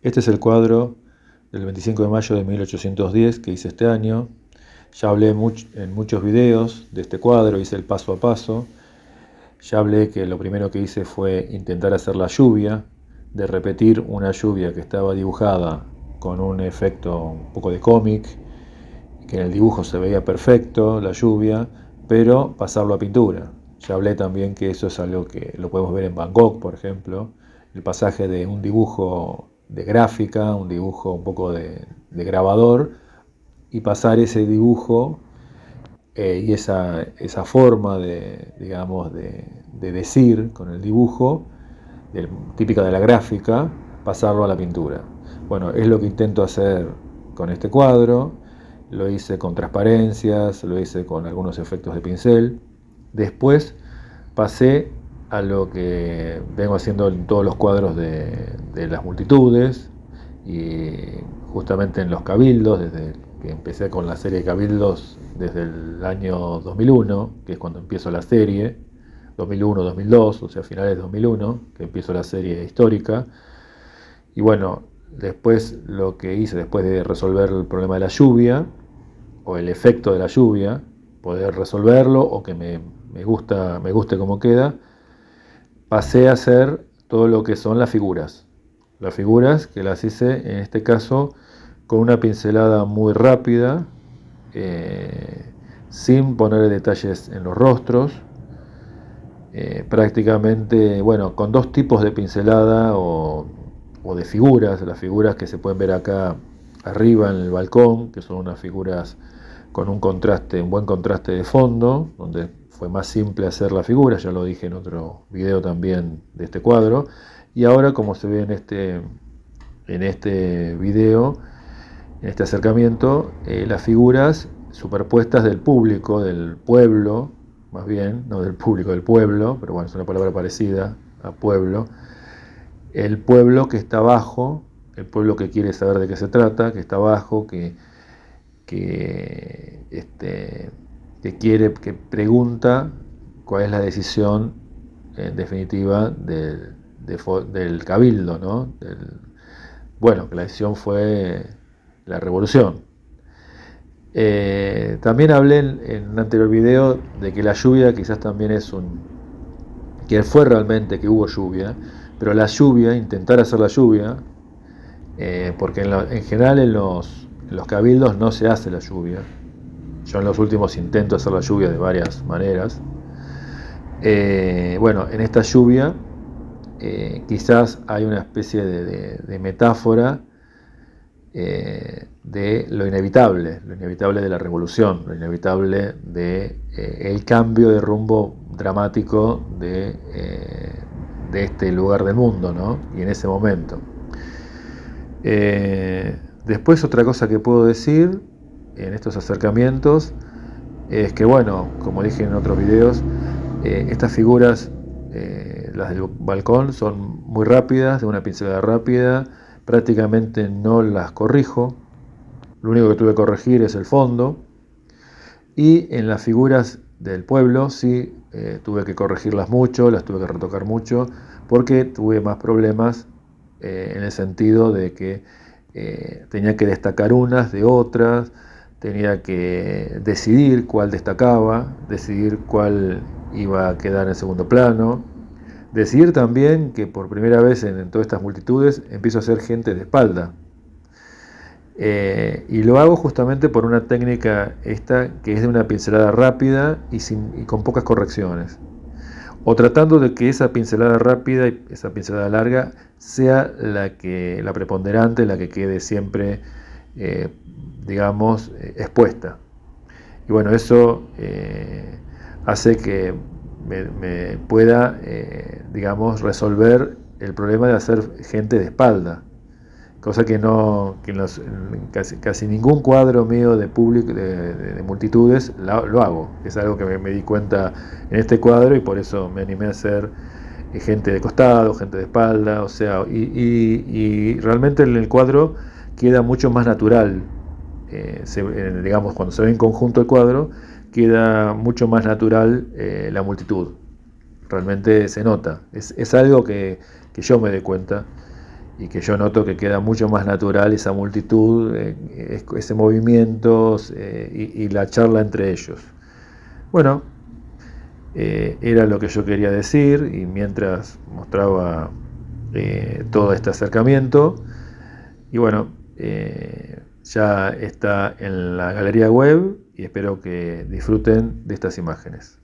Este es el cuadro del 25 de mayo de 1810 que hice este año. Ya hablé en muchos videos de este cuadro, hice el paso a paso. Ya hablé que lo primero que hice fue intentar hacer la lluvia, de repetir una lluvia que estaba dibujada con un efecto un poco de cómic, que en el dibujo se veía perfecto, la lluvia, pero pasarlo a pintura. Ya hablé también que eso es algo que lo podemos ver en Van Gogh, por ejemplo, el pasaje de un dibujo de gráfica, un dibujo un poco de grabador, y pasar ese dibujo y esa forma de, digamos, de decir con el dibujo, típica de la gráfica, pasarlo a la pintura. Bueno, es lo que intento hacer con este cuadro. Lo hice con transparencias, lo hice con algunos efectos de pincel. Después pasé a lo que vengo haciendo en todos los cuadros de las multitudes y justamente en los cabildos, desde que empecé con la serie de cabildos desde el año 2001, que es cuando empiezo la serie, 2001-2002, o sea, finales de 2001, que empiezo la serie histórica. Y bueno, después lo que hice, después de resolver el problema de la lluvia, o el efecto de la lluvia, poder resolverlo, o que me guste cómo queda, pasé a hacer todo lo que son las figuras. Las figuras que las hice, en este caso, con una pincelada muy rápida, sin poner detalles en los rostros, prácticamente, bueno, con dos tipos de pincelada o de figuras, las figuras que se pueden ver acá arriba en el balcón, que son unas figuras con un buen contraste de fondo, donde fue más simple hacer la figura, ya lo dije en otro video también de este cuadro, y ahora como se ve en este video, en este acercamiento, las figuras superpuestas del público, del pueblo, más bien, no del público, del pueblo, pero bueno, es una palabra parecida a pueblo. El pueblo que está abajo, el pueblo que quiere saber de qué se trata, que está abajo, que pregunta cuál es la decisión en definitiva del cabildo, ¿no? Bueno, que la decisión fue la revolución. También hablé en un anterior video de que la lluvia quizás también que fue realmente que hubo lluvia, pero la lluvia, intentar hacer la lluvia, porque en general en los cabildos no se hace la lluvia. Yo en los últimos intento hacer la lluvia de varias maneras. Bueno, en esta lluvia quizás hay una especie de metáfora de lo inevitable de la revolución, lo inevitable de el cambio de rumbo dramático de este lugar del mundo, ¿no? Y en ese momento. Después otra cosa que puedo decir en estos acercamientos es que, bueno, como dije en otros videos, estas figuras, las del balcón, son muy rápidas, de una pincelada rápida, prácticamente no las corrijo, lo único que tuve que corregir es el fondo, y en las figuras del pueblo sí tuve que corregirlas mucho, las tuve que retocar mucho, porque tuve más problemas en el sentido de que tenía que destacar unas de otras, tenía que decidir cuál destacaba, decidir cuál iba a quedar en segundo plano, decidir también que por primera vez en todas estas multitudes empiezo a ser gente de espalda. Y lo hago justamente por una técnica esta que es de una pincelada rápida y con pocas correcciones, o tratando de que esa pincelada rápida y esa pincelada larga sea la preponderante, la que quede siempre, digamos, expuesta. Y bueno, eso hace que me pueda, digamos, resolver el problema de hacer gente de espalda, cosa que casi ningún cuadro mío de público, de multitudes, lo hago. Es algo que me di cuenta en este cuadro y por eso me animé a hacer gente de costado, gente de espalda, o sea, y realmente en el cuadro queda mucho más natural. Digamos, cuando se ve en conjunto el cuadro, queda mucho más natural la multitud. Realmente se nota. Es algo que yo me doy cuenta. y que yo noto que queda mucho más natural esa multitud, ese movimiento y la charla entre ellos. Bueno, era lo que yo quería decir, y mientras mostraba todo este acercamiento, y bueno, ya está en la galería web y espero que disfruten de estas imágenes.